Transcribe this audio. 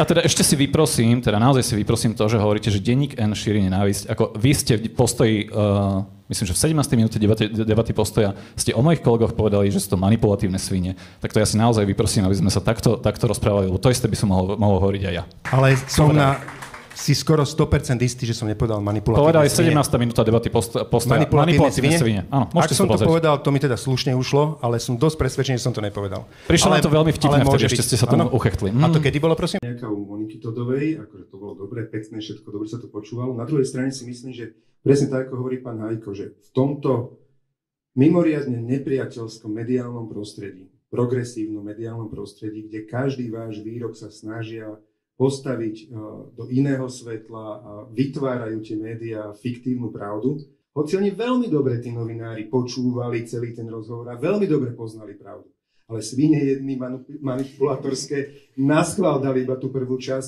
teda ešte si vyprosím, teda naozaj si vyprosím to, že hovoríte, že denník N šíri nenávisť. Ako vy ste v postoji, myslím, že v 17. minúte debaty Postoja ste o mojich kolegoch povedali, že sú to manipulatívne svine. Tak to ja si naozaj vyprosím, aby sme sa takto rozprávali, lebo to isté by som mohol hovoriť aj ja. Ale som si skoro 100% istý, že som nepovedal manipulatívne povedali svine. Povedali 17. minúta debaty Postoja. Manipulatívne svine? Áno, ak som to povedal, to mi teda slušne ušlo, ale som dosť presvedčený, že som to nepovedal. Prišlo nám to veľmi vtipné, vtedy ešte ste sa tomu uchechtli. A to kedy bolo, prosím? Nejaká u Moniky Todovej, akože to bolo dobre, pekné, všetko dobre sa to počúvalo. Na druhej strane si myslím, že presne tak, ako hovorí pán Hajko, že v tomto mimoriadne nepriateľskom mediálnom prostredí, progresívnom mediálnom prostredí, kde každý váš výrok sa snažia postaviť do iného svetla a vytvárajú tie médiá fiktívnu pravdu. Hoci oni veľmi dobre, tí novinári, počúvali celý ten rozhovor a veľmi dobre poznali pravdu. Ale svine jedný manipulátorské naschvál dali iba tú prvú časť.